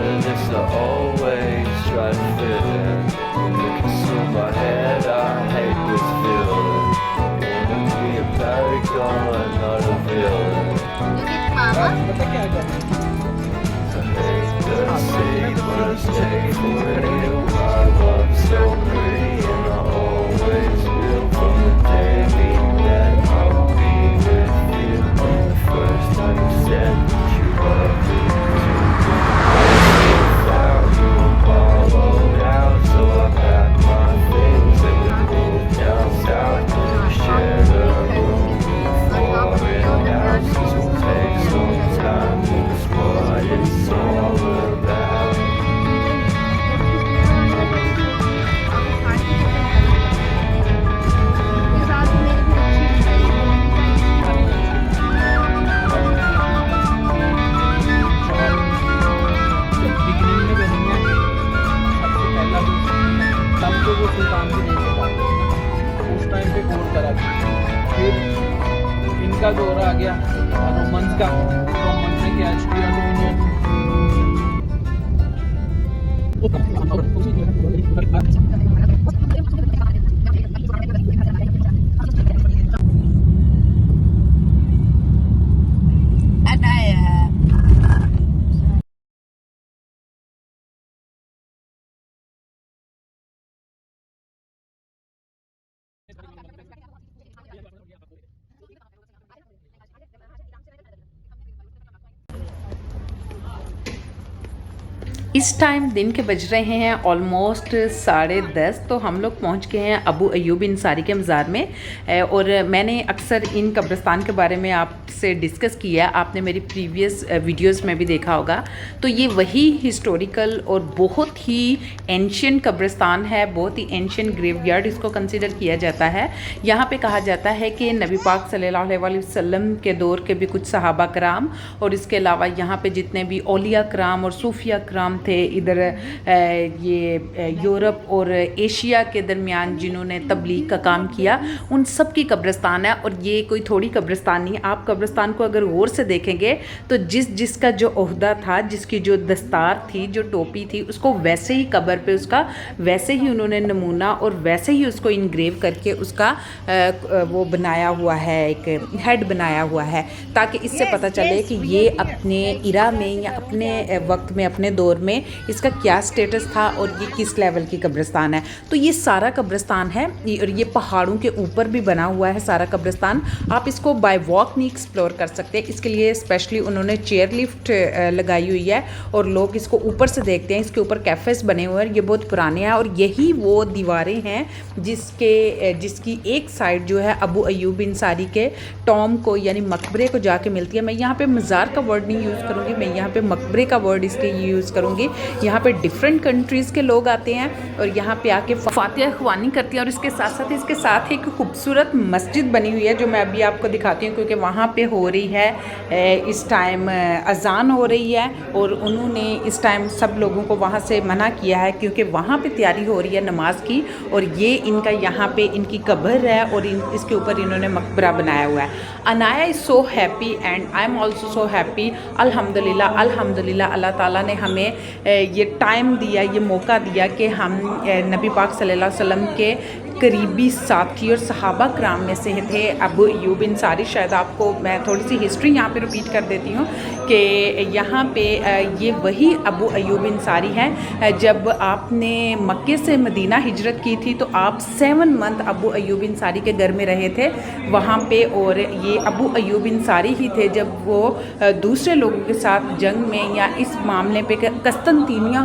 and it's to always try to fit in. When you consume my head, I hate this feeling. Wanna be a paragon, not a villain. Mama? I hate the city, but it's taken for you. My love's so pretty, and I always will. From the day we met, I'll be with you. The first time you said that you loved me too. Without you, I'm hollowed out, so I packed my things and we moved down south. Shared a room before it out, since we'll take some time. That's what it's all about. Beginning में बनेंगे सबसे पहला तब तो वो सुल्तान भी नहीं था उस टाइम पे कोर्ट करा फिर इनका दौर आ गया रोमन्स का रोमन्स ने क्या किया इस टाइम दिन के बज रहे हैं ऑलमोस्ट 10:30। तो हम लोग पहुंच गए हैं अबू अयूब इंसारी के मज़ार में। और मैंने अक्सर इन कब्रिस्तान के बारे में आपसे डिस्कस किया, आपने मेरी प्रीवियस वीडियोस में भी देखा होगा। तो ये वही हिस्टोरिकल और बहुत ही एंशियंट कब्रिस्तान है, बहुत ही एंशियंट ग्रेवयार्ड इसको कंसिडर किया जाता है। यहाँ पे कहा जाता है कि नबी पाक सल्लल्लाहु अलैहि वसल्लम के दौर के भी कुछ सहाबा कराम और इसके अलावा यहाँ पे जितने भी औलिया कराम और सूफिया कराम थे इधर ये यूरोप और एशिया के दरमियान जिन्होंने तबलीग का काम किया, उन सब की कब्रिस्तान है। और ये कोई थोड़ी कब्रिस्तान नहीं, आप कब्रिस्तान को अगर गौर से देखेंगे तो जिसका जो ओहदा था, जिसकी जो दस्तार थी, जो टोपी थी, उसको वैसे ही कब्र पे उसका वैसे ही उन्होंने नमूना और वैसे ही उसको इनग्रेव करके उसका वो बनाया हुआ है, एक हेड बनाया हुआ है, ताकि इससे पता चले कि ये अपने इरा में या अपने वक्त में, अपने दौर में इसका क्या स्टेटस था और ये किस लेवल की कब्रिस्तान है। तो ये सारा कब्रिस्तान है और ये पहाड़ों के ऊपर भी बना हुआ है सारा कब्रिस्तान। आप इसको बाय वॉक नहीं एक्सप्लोर कर सकते, इसके लिए स्पेशली उन्होंने चेयर लिफ्ट लगाई हुई है और लोग इसको ऊपर से देखते हैं। इसके ऊपर कैफ़ेस बने हुए हैं, ये बहुत पुराने हैं और यही वो दीवारें हैं जिसकी एक साइड जो है अबू अयूब इंसारी के टॉम को यानी मकबरे को जाके मिलती है। मैं यहाँ पे मज़ार का वर्ड नहीं यूज़ करूँगी, मैं यहाँ पे मकबरे का वर्ड इसके यूज़ करूँगी। यहाँ पे डिफरेंट कंट्रीज़ के लोग आते हैं और यहाँ पे आके फातिहा ख़वानी करती हैं। और इसके साथ एक खूबसूरत मस्जिद बनी हुई है जो मैं अभी आपको दिखाती हूँ, क्योंकि वहाँ पे हो रही है इस टाइम अज़ान हो रही है और उन्होंने इस टाइम सब लोगों को वहाँ से मना किया है क्योंकि वहाँ पे तैयारी हो रही है नमाज की। और ये इनका यहाँ पे इनकी कब्र है और इसके ऊपर इन्होंने मकबरा बनाया हुआ है। Anaya is so happy and I am also so happy. अल्हम्दुलिल्लाह अल्लाह ताला ने हमें ये टाइम दिया, ये मौका दिया कि हम नबी पाक सल्लल्लाहु अलैहि वसल्लम के करीबी साथी और सहाबा कराम में से थे अबू अयूब इंसारी। शायद आपको मैं थोड़ी सी हिस्ट्री यहाँ पे रिपीट कर देती हूँ कि यहाँ पे ये वही अबू अयूब इंसारी हैं। जब आपने मक्के से मदीना हिजरत की थी तो आप 7 मंथ अबू अयूब इंसारी के घर में रहे थे वहाँ पे। और ये अबू अयूब इंसारी ही थे जब वो दूसरे लोगों के साथ जंग में या इस मामले पे कस्तंतुनिया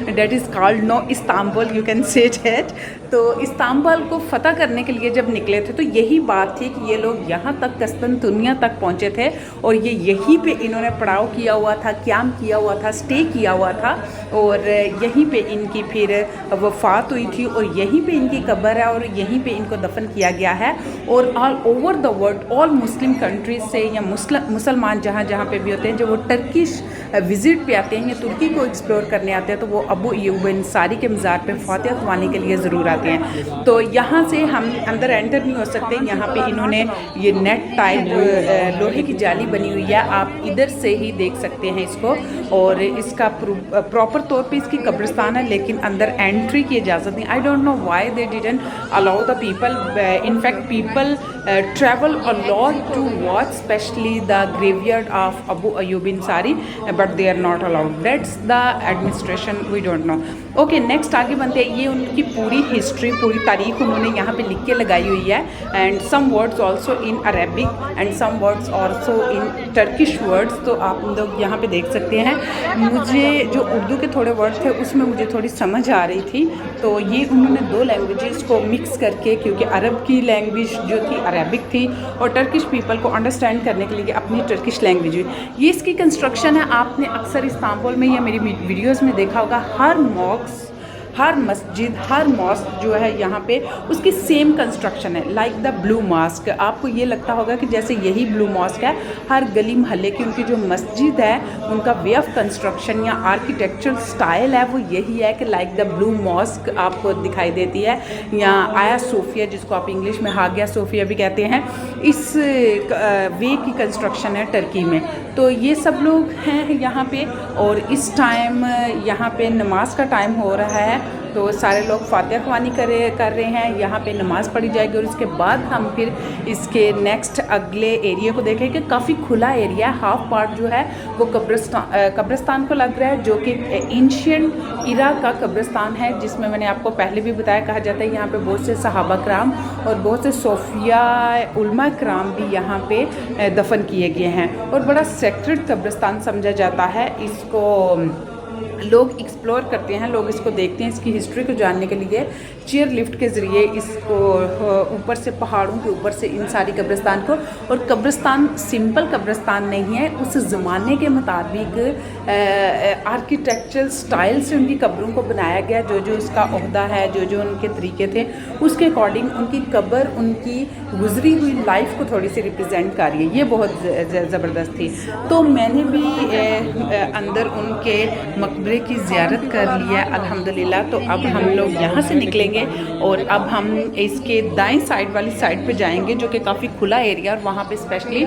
that is called now Istanbul, you can say it. तो इस्तांबुल को फ़तह करने के लिए जब निकले थे तो यही बात थी कि ये लोग यहाँ तक कस्तंतुनिया तक पहुँचे थे और ये यहीं पे इन्होंने पड़ाव किया हुआ था, क़याम किया हुआ था, स्टे किया हुआ था और यहीं पे इनकी फिर वफ़ात हुई थी और यहीं पे इनकी कब्र है और यहीं पे इनको दफन किया गया है। और all over the world, all Muslim countries से या मुसलमान जहाँ जहाँ पे भी होते हैं, जब वो टर्किश विज़िट पे आते हैं या तुर्की को एक्सप्लोर करने आते हैं तो वो अबू अयूब इंसारी के मज़ार पे फातिहा ख़वानी के लिए ज़रूर आते हैं। तो यहाँ से हम अंदर एंटर नहीं हो सकते, यहाँ पे इन्होंने ये नेट टाइप लोहे की जाली बनी हुई है, आप इधर से ही देख सकते हैं इसको। और इसका प्रॉपर तौर पे इसकी कब्रिस्तान है, लेकिन अंदर एंट्री की इजाज़त नहीं। I don't know why they didn't allow the people, in fact people travel a lot to watch especially the graveyard of Abu Ayyub Ansari, but they are not allowed. That's the administration, we don't know. Okay next आगे बनते हैं। ये उनकी पूरी history, पूरी तारीख उन्होंने यहाँ पे लिख के लगाई हुई है, and some words also in Arabic and some words also in Turkish words. तो आप लोग यहाँ पे देख सकते हैं। मुझे जो उर्दू के थोड़े वर्ड थे उसमें मुझे थोड़ी समझ आ रही थी, तो ये उन्होंने दो लैंग्वेजेस को मिक्स करके, क्योंकि अरब की लैंग्वेज जो थी अरेबिक थी और टर्किश पीपल को अंडरस्टैंड करने के लिए अपनी टर्किश लैंग्वेज हुई। ये इसकी कंस्ट्रक्शन है। आपने अक्सर इस्तांबुल में या मेरी वीडियोस में देखा होगा, हर मस्जिद, हर मॉस्क जो है यहाँ पे उसकी सेम कंस्ट्रक्शन है, लाइक द ब्लू मॉस्क। आपको ये लगता होगा कि जैसे यही ब्लू मॉस्क है। हर गली मोहल्ले की उनकी जो मस्जिद है, उनका वे ऑफ कंस्ट्रक्शन या आर्किटेक्चरल स्टाइल है वो यही है कि लाइक द ब्लू मॉस्क आपको दिखाई देती है, या आया सोफिया जिसको आप इंग्लिश में हागिया सोफिया भी कहते हैं, इस वे की कंस्ट्रक्शन है टर्की में। तो ये सब लोग हैं यहाँ पे, और इस टाइम यहाँ पे नमाज का टाइम हो रहा है, तो सारे लोग फातिहा ख्वानी कर रहे हैं। यहाँ पे नमाज़ पढ़ी जाएगी और उसके बाद हम फिर इसके नेक्स्ट अगले एरिया को देखेंगे। काफ़ी खुला एरिया है, हाफ पार्ट जो है वो कब्रिस्तान को लग रहा है, जो कि एंशिएंट इरा का कब्रिस्तान है, जिसमें मैंने आपको पहले भी बताया, कहा जाता है यहाँ पे बहुत से सहाबा कराम और बहुत से सोफिया उलमा कराम भी यहाँ पे दफन किए गए हैं, और बड़ा सेक्रेड कब्रिस्तान समझा जाता है। इसको लोग एक्सप्लोर करते हैं, लोग इसको देखते हैं, इसकी हिस्ट्री को जानने के लिए चेयर लिफ्ट के ज़रिए इसको ऊपर से, पहाड़ों के ऊपर से इन सारी कब्रिस्तान को। और कब्रिस्तान सिंपल कब्रिस्तान नहीं है, उस ज़माने के मुताबिक आर्किटेक्चरल स्टाइल से उनकी कब्रों को बनाया गया। जो जो उसका ओहदा है, जो जो उनके तरीके थे, उसके अकॉर्डिंग उनकी कब्र उनकी गुजरी हुई लाइफ को थोड़ी सी रिप्रेजेंट कर रही है। ये बहुत ज़बरदस्त थी। तो मैंने भी अंदर उनके मकबरे की ज़ियारत कर लिया अल्हम्दुलिल्लाह। तो अब हम लोग यहाँ से निकलेंगे और अब हम इसके दाएं साइड वाली साइड पे जाएंगे, जो कि काफ़ी खुला एरिया, और वहाँ पे स्पेशली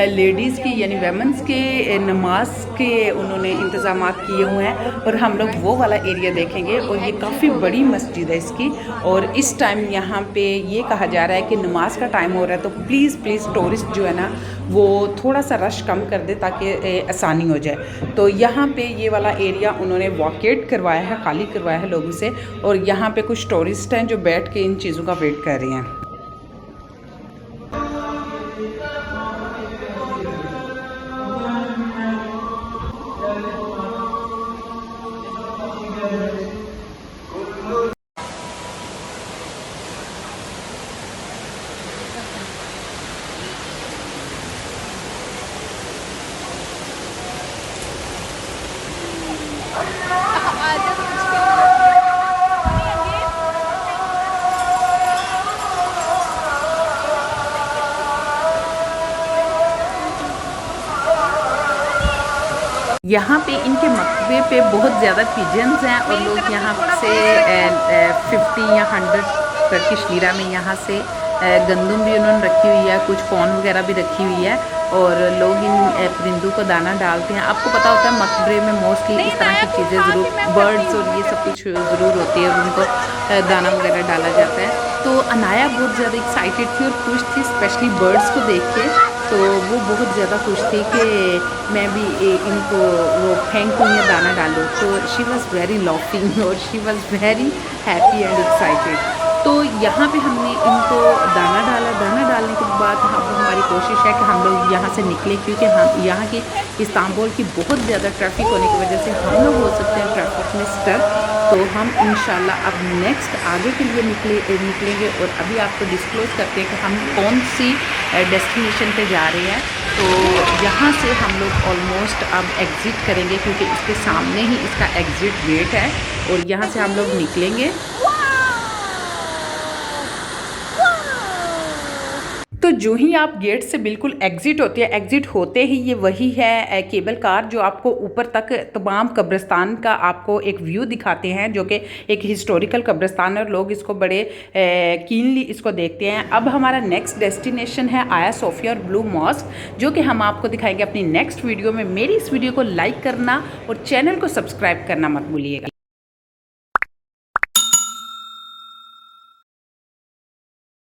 लेडीज़ की यानी वेमेंस के नमाज के उन्होंने इंतज़ाम किए हुए हैं, और हम लोग वो वाला एरिया देखेंगे। और ये काफ़ी बड़ी मस्जिद है इसकी, और इस टाइम यहाँ पे ये कहा जा रहा है कि नमाज का टाइम हो रहा है, तो प्लीज़ टूरिस्ट जो है ना वो थोड़ा सा रश कम कर दे ताकि आसानी हो जाए। तो यहाँ पे ये वाला एरिया उन्होंने वॉकेट करवाया है, खाली करवाया है लोगों से, और यहाँ पे कुछ टूरिस्ट हैं जो बैठ के इन चीज़ों का वेट कर रहे हैं। यहाँ पे इनके मकबरे पे बहुत ज़्यादा पिजन्स हैं, और लोग यहाँ से 50 या 100 टर्किश लीरा में यहाँ से गंदम भी उन्होंने रखी हुई है, कुछ कॉर्न वगैरह भी रखी हुई है, और लोग इन परिंदों को दाना डालते हैं। आपको पता होता है मकबरे में मोस्टली इस तरह की चीज़ें ज़रूर, बर्ड्स और ये सब कुछ ज़रूर होती है, और उनको दाना वगैरह डाला जाता है। तो अनाया बहुत ज़्यादा एक्साइटेड थी और खुश थी, स्पेशली बर्ड्स को देख के। तो वो बहुत ज़्यादा खुश थी कि मैं भी इनको वो फेंकूँ या दाना डालूँ। तो शी वॉज़ वेरी लाफिंग और she was very happy and excited. तो यहाँ पे हमने इनको दाना डाला। दाना डालने के बाद अब हमारी कोशिश है कि हम लोग यहाँ से निकलें, क्योंकि हम यहाँ की इस्तांबुल की बहुत ज़्यादा ट्रैफिक होने की वजह से हम लोग हो सकते हैं ट्रैफिक में स्टक। तो हम इंशाल्लाह अब नेक्स्ट आगे के लिए निकलेंगे, और अभी आपको डिस्क्लोज़ करते हैं कि हम कौन सी डेस्टिनेशन पे जा रहे हैं। तो यहाँ से हम लोग ऑलमोस्ट अब एग्ज़िट करेंगे, क्योंकि इसके सामने ही इसका एग्ज़िट गेट है, और यहाँ से हम लोग निकलेंगे। तो जो ही आप गेट से बिल्कुल एग्ज़िट होते ही ये वही है केबल कार जो आपको ऊपर तक तमाम कब्रिस्तान का आपको एक व्यू दिखाते हैं, जो कि एक हिस्टोरिकल कब्रिस्तान है और लोग इसको बड़े कीनली इसको देखते हैं। अब हमारा नेक्स्ट डेस्टिनेशन है आया सोफिया और ब्लू मॉस्क, जो कि हम आपको दिखाएंगे अपनी नेक्स्ट वीडियो में। मेरी इस वीडियो को लाइक करना और चैनल को सब्सक्राइब करना मत भूलिएगा।